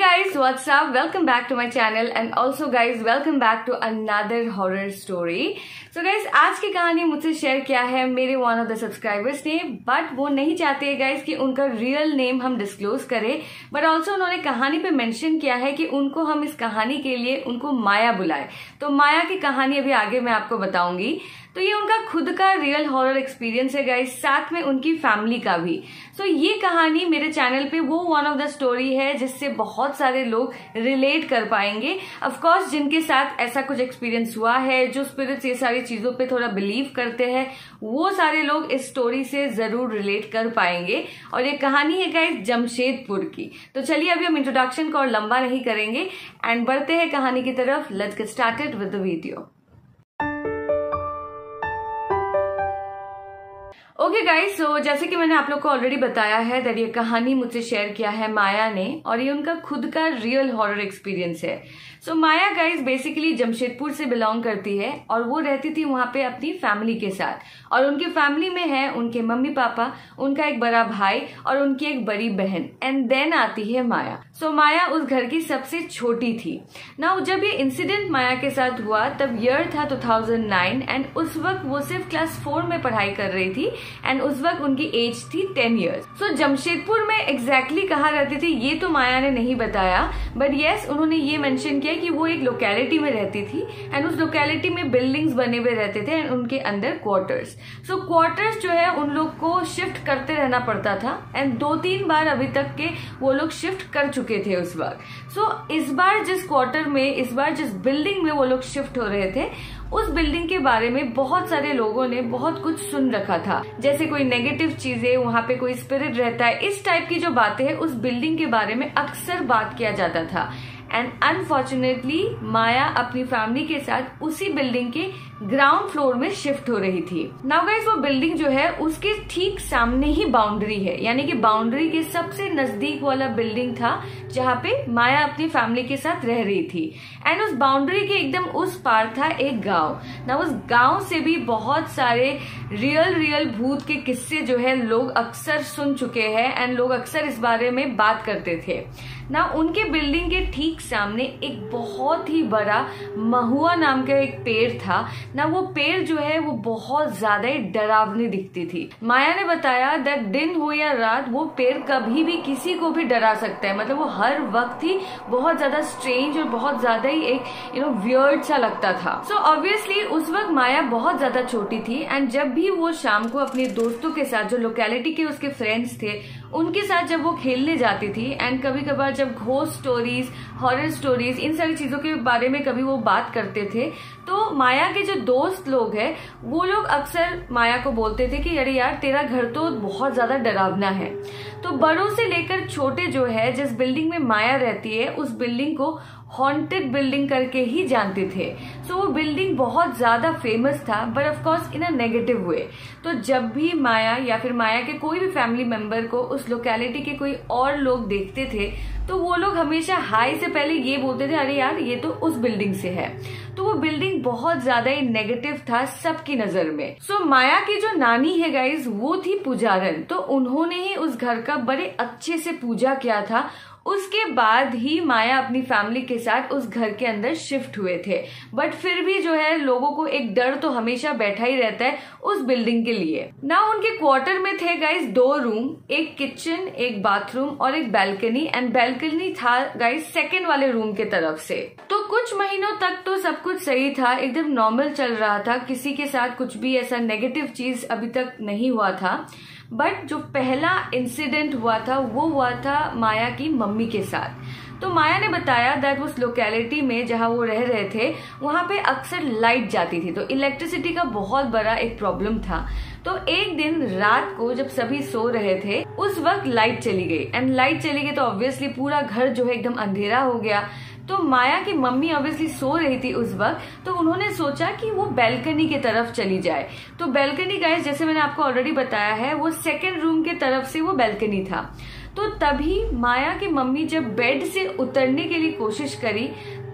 guys, what's up? Welcome back to my channel and also guys, welcome back to another horror story. So guys, आज की कहानी मुझसे share किया है मेरे वन ऑफ द सब्सक्राइबर्स ने, बट वो नहीं चाहते हैं गाइस कि उनका रियल नेम हम डिस्क्लोज करें, बट ऑल्सो उन्होंने कहानी पे मेंशन किया है कि उनको हम इस कहानी के लिए उनको माया बुलाए। तो माया की कहानी अभी आगे मैं आपको बताऊंगी। तो ये उनका खुद का रियल हॉरर एक्सपीरियंस है गाइस, साथ में उनकी फैमिली का भी। सो ये कहानी मेरे चैनल पे वो वन ऑफ द स्टोरी है जिससे बहुत सारे लोग रिलेट कर पाएंगे। ऑफ कोर्स जिनके साथ ऐसा कुछ एक्सपीरियंस हुआ है, जो स्पिरिट्स ये सारी चीजों पे थोड़ा बिलीव करते हैं, वो सारे लोग इस स्टोरी से जरूर रिलेट कर पाएंगे। और ये कहानी है गाइस जमशेदपुर की। तो चलिए अभी हम इंट्रोडक्शन को और लंबा नहीं करेंगे एंड बढ़ते हैं कहानी की तरफ। Let's get started with the video. Okay guys, so जैसे कि मैंने आप लोग को ऑलरेडी बताया है दैट ये कहानी मुझसे शेयर किया है माया ने और ये उनका खुद का रियल हॉरर एक्सपीरियंस है। सो माया गाइस बेसिकली जमशेदपुर से बिलोंग करती है और वो रहती थी वहां पे अपनी फैमिली के साथ। और उनकी फैमिली में है उनके मम्मी पापा, उनका एक बड़ा भाई और उनकी एक बड़ी बहन, एंड देन आती है माया। सो माया उस घर की सबसे छोटी थी ना। जब ये इंसिडेंट माया के साथ हुआ तब ईयर था 2009 एंड उस वक्त वो सिर्फ क्लास 4 में पढ़ाई कर रही थी एंड उस वक्त उनकी एज थी 10 इयर्स। सो जमशेदपुर में एग्जैक्टली कहाँ रहती थी ये तो माया ने नहीं बताया, बट यस उन्होंने ये मेंशन किया कि वो एक लोकेलिटी में रहती थी एंड उस लोकेलिटी में बिल्डिंग्स बने हुए रहते थे एंड उनके अंदर क्वार्टर्स। सो क्वार्टर्स जो है उन लोग को शिफ्ट करते रहना पड़ता था एंड 2-3 बार अभी तक के वो लोग शिफ्ट कर चुके थे उस वक्त। सो इस बार जिस क्वार्टर में, इस बार जिस बिल्डिंग में वो लोग शिफ्ट हो रहे थे, उस बिल्डिंग के बारे में बहुत सारे लोगों ने बहुत कुछ सुन रखा था, जैसे कोई नेगेटिव चीजें, वहां पे कोई स्पिरिट रहता है, इस टाइप की जो बातें हैं उस बिल्डिंग के बारे में अक्सर बात किया जाता था। एंड अनफॉर्चुनेटली माया अपनी फैमिली के साथ उसी बिल्डिंग के ग्राउंड फ्लोर में शिफ्ट हो रही थी। नाउ गाइस वो बिल्डिंग जो है उसके ठीक सामने ही बाउंड्री है, यानी कि बाउंड्री के सबसे नजदीक वाला बिल्डिंग था जहाँ पे माया अपनी फैमिली के साथ रह रही थी। एंड उस बाउंड्री के एकदम उस पार था एक गांव। ना उस गांव से भी बहुत सारे रियल भूत के किस्से जो है लोग अक्सर सुन चुके हैं एंड लोग अक्सर इस बारे में बात करते थे ना। उनके बिल्डिंग के ठीक सामने एक बहुत ही बड़ा महुआ नाम का एक पेड़ था ना। वो पेड़ जो है वो बहुत ज्यादा ही डरावनी दिखती थी। माया ने बताया दैट दिन हो या रात वो पेड़ कभी भी किसी को भी डरा सकता है, मतलब वो हर वक्त ही बहुत ज्यादा स्ट्रेंज और बहुत ज्यादा ही एक वियर्ड सा लगता था। सो ऑब्वियसली उस वक्त माया बहुत ज्यादा छोटी थी एंड जब भी वो शाम को अपने दोस्तों के साथ, जो लोकेलिटी के उसके फ्रेंड्स थे, उनके साथ जब वो खेलने जाती थी एंड कभी कभार जब घोस्ट स्टोरीज, हॉरर स्टोरीज, इन सारी चीजों के बारे में कभी वो बात करते थे, तो माया के जो दोस्त लोग हैं वो लोग अक्सर माया को बोलते थे कि अरे यार तेरा घर तो बहुत ज्यादा डरावना है। तो बड़ों से लेकर छोटे जो है, जिस बिल्डिंग में माया रहती है उस बिल्डिंग को हॉन्टेड बिल्डिंग करके ही जानते थे। सो वो बिल्डिंग बहुत ज्यादा फेमस था, but of course in a negative way. तो जब भी माया या फिर माया के कोई भी फैमिली मेंबर को उस लोकेलिटी के कोई और लोग देखते थे तो वो लोग हमेशा हाय से पहले ये बोलते थे अरे यार ये तो उस बिल्डिंग से है। तो वो बिल्डिंग बहुत ज्यादा ही नेगेटिव था सबकी नजर में। सो माया की जो नानी है गाइज वो थी पुजारन, तो उन्होंने ही उस घर का बड़े अच्छे से पूजा किया था। उसके बाद ही माया अपनी फैमिली के साथ उस घर के अंदर शिफ्ट हुए थे, बट फिर भी जो है लोगों को एक डर तो हमेशा बैठा ही रहता है उस बिल्डिंग के लिए ना। उनके क्वार्टर में थे गाइस 2 रूम, एक किचन, एक बाथरूम और एक बैल्कनी, एंड बैल्कनी था गाइस सेकेंड वाले रूम के तरफ से। तो कुछ महीनों तक तो सब कुछ सही था, एकदम नॉर्मल चल रहा था, किसी के साथ कुछ भी ऐसा नेगेटिव चीज अभी तक नहीं हुआ था। बट जो पहला इंसिडेंट हुआ था वो हुआ था माया की मम्मी के साथ। तो माया ने बताया दैट उस लोकेलिटी में जहां वो रह रहे थे वहां पे अक्सर लाइट जाती थी, तो इलेक्ट्रिसिटी का बहुत बड़ा एक प्रॉब्लम था। तो एक दिन रात को जब सभी सो रहे थे उस वक्त लाइट चली गई एंड लाइट चली गई तो ऑब्वियसली पूरा घर जो है एकदम अंधेरा हो गया। तो माया की मम्मी ऑब्वियसली सो रही थी उस वक्त, तो उन्होंने सोचा कि वो बैल्कनी की तरफ चली जाए। तो बैल्कनी गाइस जैसे मैंने आपको ऑलरेडी बताया है वो सेकेंड रूम के तरफ से वो बैल्कनी था। तो तभी माया की मम्मी जब बेड से उतरने के लिए कोशिश करी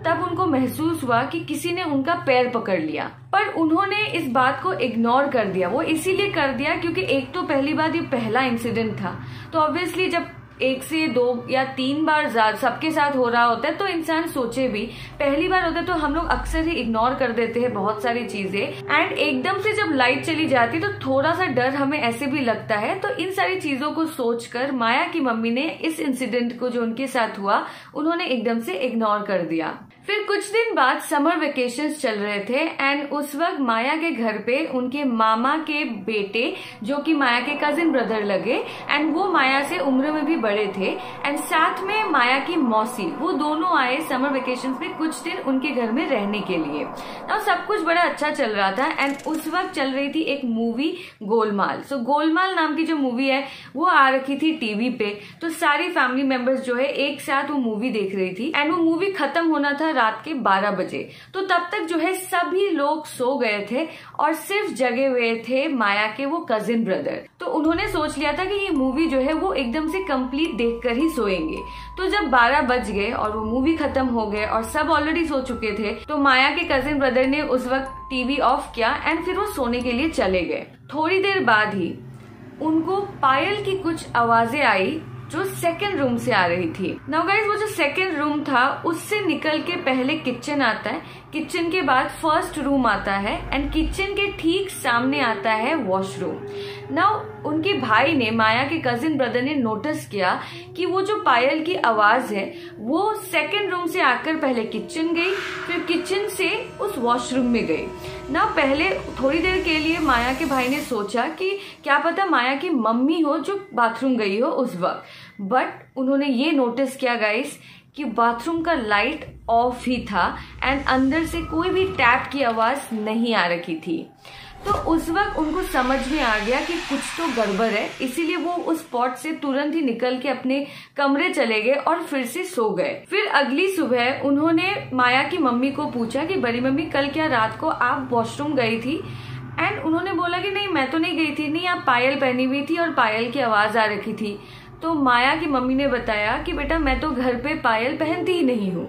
तब उनको महसूस हुआ कि किसी ने उनका पैर पकड़ लिया, पर उन्होंने इस बात को इग्नोर कर दिया। वो इसीलिए कर दिया क्योंकि एक तो पहली बात ये पहला इंसिडेंट था, तो ऑब्वियसली जब 1 से 2 या 3 बार सबके साथ हो रहा होता है तो इंसान सोचे भी, पहली बार होता है तो हम लोग अक्सर ही इग्नोर कर देते हैं बहुत सारी चीजें। एंड एकदम से जब लाइट चली जाती तो थोड़ा सा डर हमें ऐसे भी लगता है। तो इन सारी चीजों को सोचकर माया की मम्मी ने इस इंसिडेंट को जो उनके साथ हुआ उन्होंने एकदम से इग्नोर कर दिया। फिर कुछ दिन बाद समर वेकेशंस चल रहे थे एंड उस वक्त माया के घर पे उनके मामा के बेटे जो कि माया के कजिन ब्रदर लगे एंड वो माया से उम्र में भी बड़े थे एंड साथ में माया की मौसी, वो दोनों आए समर वेकेशंस में कुछ दिन उनके घर में रहने के लिए। अब सब कुछ बड़ा अच्छा चल रहा था एंड उस वक्त चल रही थी एक मूवी गोलमाल। सो गोलमाल नाम की जो मूवी है वो आ रखी थी टीवी पे, तो सारी फैमिली मेंबर्स जो है एक साथ वो मूवी देख रही थी एंड वो मूवी खत्म होना था रात के 12 बजे। तो तब तक जो है सभी लोग सो गए थे और सिर्फ जगे हुए थे माया के वो कजिन ब्रदर। तो उन्होंने सोच लिया था कि ये मूवी जो है वो एकदम से कंप्लीट देखकर ही सोएंगे। तो जब 12 बज गए और वो मूवी खत्म हो गए और सब ऑलरेडी सो चुके थे तो माया के कजिन ब्रदर ने उस वक्त टीवी ऑफ किया एंड फिर वो सोने के लिए चले गए। थोड़ी देर बाद ही उनको पायल की कुछ आवाजें आई जो सेकंड रूम से आ रही थी। नाउ गाइस, वो जो सेकंड रूम था उससे निकल के पहले किचन आता है, किचन के बाद फर्स्ट रूम आता है एंड किचन के ठीक सामने आता है वॉशरूम। नाउ उनके भाई ने, माया के कजिन ब्रदर ने नोटिस किया कि वो जो पायल की आवाज है वो सेकंड रूम से आकर पहले किचन गई, फिर किचन से उस वॉशरूम में गई। ना पहले थोड़ी देर के लिए माया के भाई ने सोचा कि क्या पता माया की मम्मी हो जो बाथरूम गई हो उस वक्त, बट उन्होंने ये नोटिस किया गाइस कि बाथरूम का लाइट ऑफ ही था एंड अंदर से कोई भी टैप की आवाज नहीं आ रही थी। तो उस वक्त उनको समझ में आ गया कि कुछ तो गड़बड़ है, इसीलिए वो उस स्पॉट से तुरंत ही निकल के अपने कमरे चले गए और फिर से सो गए। फिर अगली सुबह उन्होंने माया की मम्मी को पूछा कि बड़ी मम्मी कल क्या रात को आप वॉशरूम गई थी? एंड उन्होंने बोला कि नहीं मैं तो नहीं गई थी, नहीं आप पायल पहनी हुई थी और पायल की आवाज आ रखी थी। तो माया की मम्मी ने बताया कि बेटा मैं तो घर पे पायल पहनती ही नहीं हूँ।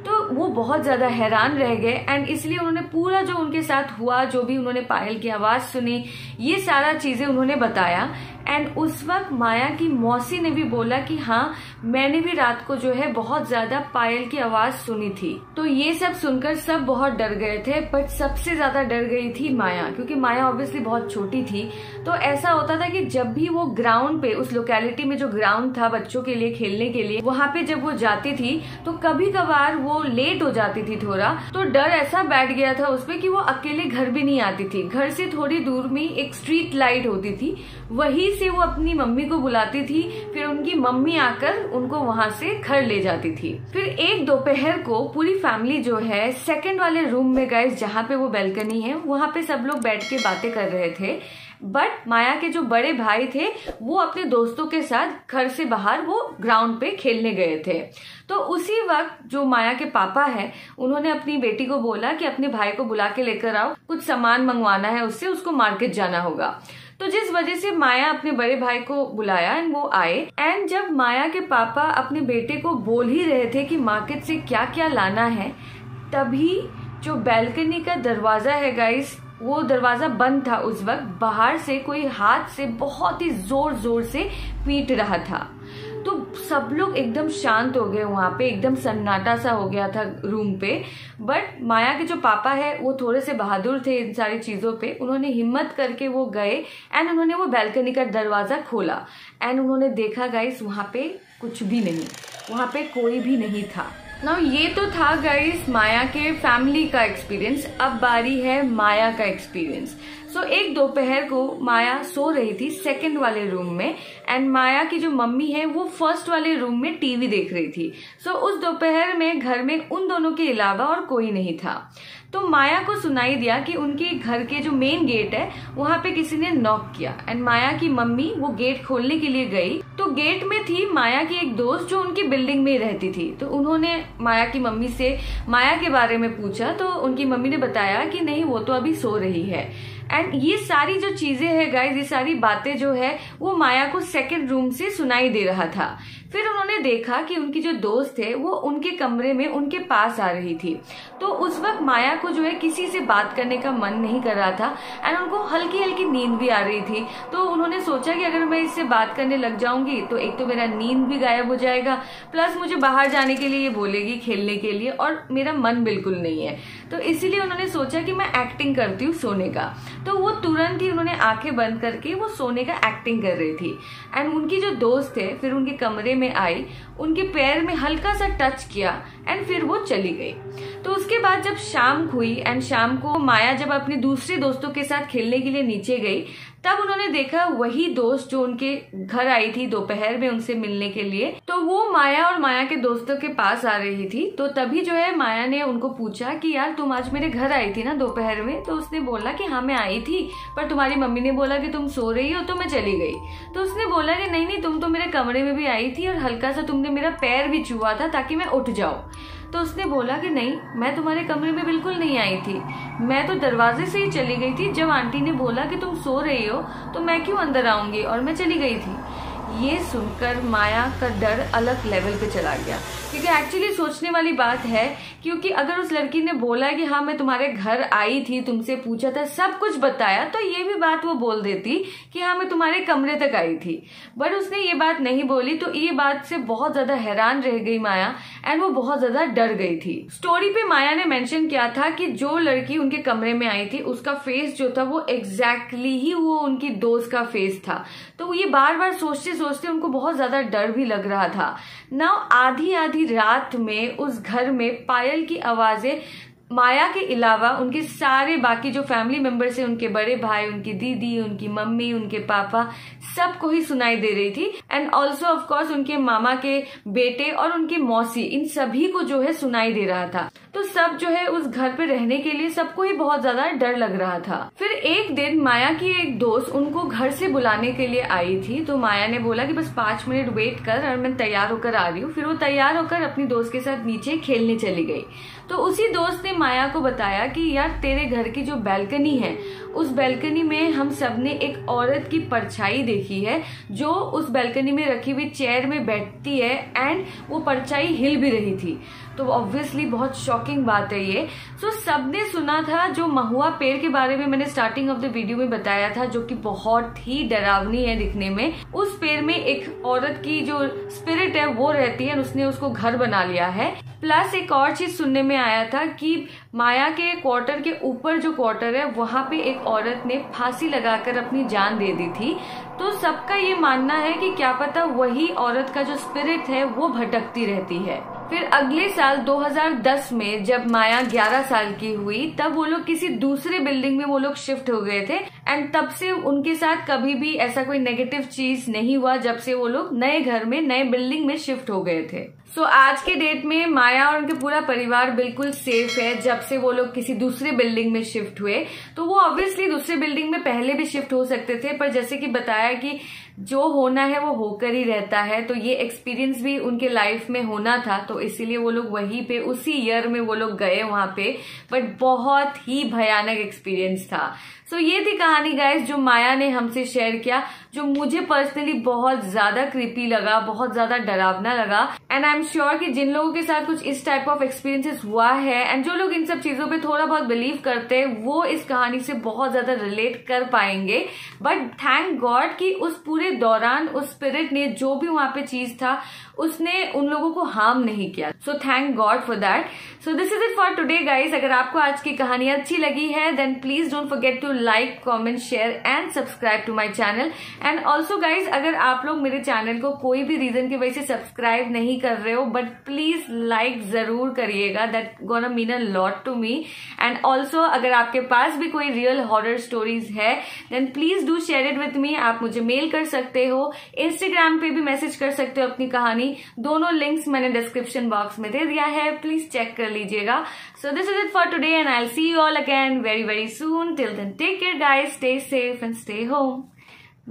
तो वो बहुत ज्यादा हैरान रह गए एंड इसलिए उन्होंने पूरा जो उनके साथ हुआ, जो भी उन्होंने पायल की आवाज सुनी, ये सारा चीजें उन्होंने बताया। एंड उस वक्त माया की मौसी ने भी बोला कि हाँ मैंने भी रात को जो है बहुत ज्यादा पायल की आवाज सुनी थी। तो ये सब सुनकर सब बहुत डर गए थे, बट सबसे ज्यादा डर गई थी माया, क्योंकि माया ऑब्वियसली बहुत छोटी थी। तो ऐसा होता था कि जब भी वो ग्राउंड पे, उस लोकेलिटी में जो ग्राउंड था बच्चों के लिए खेलने के लिए, वहां पे जब वो जाती थी तो कभी कभार वो लेट हो जाती थी थोड़ा, तो डर ऐसा बैठ गया था उसमें कि वो अकेले घर भी नहीं आती थी। घर से थोड़ी दूर में एक स्ट्रीट लाइट होती थी, वहीं से वो अपनी मम्मी को बुलाती थी, फिर उनकी मम्मी आकर उनको वहां से घर ले जाती थी। फिर एक दोपहर को पूरी फैमिली जो है सेकंड वाले रूम में गए, जहाँ पे वो बैल्कनी है, वहां पे सब लोग बैठ के बातें कर रहे थे। बट माया के जो बड़े भाई थे वो अपने दोस्तों के साथ घर से बाहर वो ग्राउंड पे खेलने गए थे। तो उसी वक्त जो माया के पापा है उन्होंने अपनी बेटी को बोला कि अपने भाई को बुला के लेकर आओ, कुछ सामान मंगवाना है उससे, उसको मार्केट जाना होगा। तो जिस वजह से माया अपने बड़े भाई को बुलाया एंड वो आए। एंड जब माया के पापा अपने बेटे को बोल ही रहे थे कि मार्केट से क्या क्या लाना है, तभी जो बैल्कनी का दरवाजा है गाइस, वो दरवाजा बंद था उस वक्त। बाहर से कोई हाथ से बहुत ही जोर जोर से पीट रहा था। तो सब लोग एकदम शांत हो गए, वहां पे एकदम सन्नाटा सा हो गया था रूम पे। बट माया के जो पापा है वो थोड़े से बहादुर थे इन सारी चीजों पे, उन्होंने हिम्मत करके वो गए एंड उन्होंने वो बैल्कनी का दरवाजा खोला एंड उन्होंने देखा गाइस वहां पे कुछ भी नहीं, वहां पे कोई भी नहीं था। नाउ ये तो था गाइस माया के फैमिली का एक्सपीरियंस। अब बारी है माया का एक्सपीरियंस। सो एक दोपहर को माया सो रही थी सेकंड वाले रूम में एंड माया की जो मम्मी है वो फर्स्ट वाले रूम में टीवी देख रही थी। सो उस दोपहर में घर में उन दोनों के अलावा और कोई नहीं था। तो माया को सुनाई दिया कि उनके घर के जो मेन गेट है वहां पे किसी ने नॉक किया एंड माया की मम्मी वो गेट खोलने के लिए गई। तो गेट में थी माया की एक दोस्त जो उनकी बिल्डिंग में रहती थी। तो उन्होंने माया की मम्मी से माया के बारे में पूछा, तो उनकी मम्मी ने बताया कि नहीं वो तो अभी सो रही है। एंड ये सारी जो चीजें है गाइस, ये सारी बातें जो है वो माया को सेकंड रूम से सुनाई दे रहा था। फिर उन्होंने देखा कि उनकी जो दोस्त है वो उनके कमरे में उनके पास आ रही थी। तो उस वक्त माया को जो है किसी से बात करने का मन नहीं कर रहा था एंड उनको हल्की हल्की नींद भी आ रही थी। तो उन्होंने सोचा कि अगर मैं इससे बात करने लग जाऊंगी तो एक तो मेरा नींद भी गायब हो जाएगा, प्लस मुझे बाहर जाने के लिए ये बोलेगी खेलने के लिए और मेरा मन बिल्कुल नहीं है। तो इसीलिए उन्होंने सोचा कि मैं एक्टिंग करती हूँ सोने का। तो वो तुरंत ही उन्होंने आंखें बंद करके वो सोने का एक्टिंग कर रही थी एंड उनकी जो दोस्त है फिर उनके कमरे में आई, उनके पैर में हल्का सा टच किया एंड फिर वो चली गई। तो उसके बाद जब शाम हुई एंड शाम को माया जब अपने दूसरे दोस्तों के साथ खेलने के लिए नीचे गई, तब उन्होंने देखा वही दोस्त जो उनके घर आई थी दोपहर में उनसे मिलने के लिए, तो वो माया और माया के दोस्तों के पास आ रही थी। तो तभी जो है माया ने उनको पूछा कि यार तुम आज मेरे घर आई थी ना दोपहर में? तो उसने बोला कि हाँ मैं आई थी, पर तुम्हारी मम्मी ने बोला कि तुम सो रही हो तो मैं चली गई। तो उसने बोला कि नहीं नहीं, तुम तो मेरे कमरे में भी आई थी और हल्का सा तुमने मेरा पैर भी छुआ था ताकि मैं उठ जाऊं। तो उसने बोला कि नहीं, मैं तुम्हारे कमरे में बिल्कुल नहीं आई थी, मैं तो दरवाजे से ही चली गई थी। जब आंटी ने बोला कि तुम सो रही हो तो मैं क्यों अंदर आऊंगी, और मैं चली गई थी। ये सुनकर माया का डर अलग लेवल पे चला गया, क्योंकि एक्चुअली सोचने वाली बात है, क्योंकि अगर उस लड़की ने बोला कि हाँ मैं तुम्हारे घर आई थी, तुमसे पूछा था, सब कुछ बताया, तो ये भी बात वो बोल देती कि हाँ मैं तुम्हारे कमरे तक आई थी। बट उसने ये बात नहीं बोली, तो ये बात से बहुत ज्यादा हैरान रह गई माया एंड वो बहुत ज्यादा डर गई थी। स्टोरी पे माया ने मेंशन किया था कि जो लड़की उनके कमरे में आई थी उसका फेस जो था वो एग्जैक्टली ही वो उनकी दोस्त का फेस था। तो ये बार बार सोचते सोचते उनको बहुत ज्यादा डर भी लग रहा था। नाउ आधी आधी रात में उस घर में पायल की आवाजें माया के अलावा उनके सारे बाकी जो फैमिली मेंबर्स हैं, उनके बड़े भाई, उनकी दीदी, उनकी मम्मी, उनके पापा, सबको ही सुनाई दे रही थी एंड ऑल्सो ऑफ कोर्स उनके मामा के बेटे और उनकी मौसी, इन सभी को जो है सुनाई दे रहा था। तो सब जो है उस घर पे रहने के लिए सबको ही बहुत ज्यादा डर लग रहा था। फिर एक दिन माया की एक दोस्त उनको घर से बुलाने के लिए आई थी। तो माया ने बोला कि बस 5 मिनट वेट कर और मैं तैयार होकर आ रही हूँ। फिर वो तैयार होकर अपनी दोस्त के साथ नीचे खेलने चली गई। तो उसी दोस्त ने माया को बताया कि यार तेरे घर की जो बैल्कनी है, उस बैल्कनी में हम सबने एक औरत की परछाई देखी है जो उस बैल्कनी में रखी हुई चेयर में बैठती है एंड वो परछाई हिल भी रही थी। तो ऑब्वियसली बहुत शॉकिंग बात है ये। सो सबने सुना था जो महुआ पेड़ के बारे में मैंने स्टार्टिंग ऑफ द वीडियो में बताया था, जो कि बहुत ही डरावनी है दिखने में। उस पेड़ में एक औरत की जो स्पिरिट है वो रहती है, उसने उसको घर बना लिया है। प्लस एक और चीज सुनने में आया था कि माया के क्वार्टर के ऊपर जो क्वार्टर है वहां पे एक औरत ने फांसी लगाकर अपनी जान दे दी थी। तो सबका ये मानना है कि क्या पता वही औरत का जो स्पिरिट है वो भटकती रहती है। फिर अगले साल 2010 में जब माया 11 साल की हुई, तब वो लोग किसी दूसरे बिल्डिंग में वो लोग शिफ्ट हो गए थे एंड तब से उनके साथ कभी भी ऐसा कोई नेगेटिव चीज नहीं हुआ जब से वो लोग नए घर में नए बिल्डिंग में शिफ्ट हो गए थे। सो आज के डेट में माया और उनके पूरा परिवार बिल्कुल सेफ है जब से वो लोग किसी दूसरे बिल्डिंग में शिफ्ट हुए। तो वो ऑब्वियसली दूसरे बिल्डिंग में पहले भी शिफ्ट हो सकते थे, पर जैसे कि बताया कि जो होना है वो होकर ही रहता है। तो ये एक्सपीरियंस भी उनके लाइफ में होना था, तो इसीलिए वो लोग वहीं पे उसी ईयर में वो लोग गए वहां पे। बट बहुत ही भयानक एक्सपीरियंस था। सो ये थी कहानी गाइस जो माया ने हमसे शेयर किया, जो मुझे पर्सनली बहुत ज्यादा क्रीपी लगा, बहुत ज्यादा डरावना लगा। एंड आई एम श्योर कि जिन लोगों के साथ कुछ इस टाइप ऑफ एक्सपीरियंसेस हुआ है एंड जो लोग इन सब चीजों पे थोड़ा बहुत बिलीव करते हैं, वो इस कहानी से बहुत ज्यादा रिलेट कर पाएंगे। बट थैंक गॉड कि उस पूरे दौरान उस स्पिरिट ने जो भी वहां पे चीज था उसने उन लोगों को हार्म नहीं किया। So thank God for that. So this is it for today guys. अगर आपको आज की कहानी अच्छी लगी है then please don't forget to like, comment, share and subscribe to my channel. And also guys अगर आप लोग मेरे चैनल को कोई भी रीजन की वजह से सब्सक्राइब नहीं कर रहे हो, बट प्लीज लाइक जरूर करिएगा, that gonna mean a lot to me. And also अगर आपके पास भी कोई रियल हॉरर स्टोरीज है then please do share it with me. आप मुझे मेल कर सकते हो, इंस्टाग्राम पे भी मैसेज कर सकते हो अपनी कहानी। दोनों लिंक्स मैंने डिस्क्रिप्शन बॉक्स में दे दिया है, प्लीज चेक कर लीजिएगा। So this is it for today and I will see you all again very very soon. Till then take care guys, stay safe and stay home.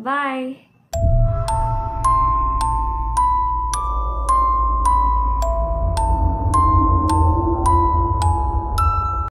Bye.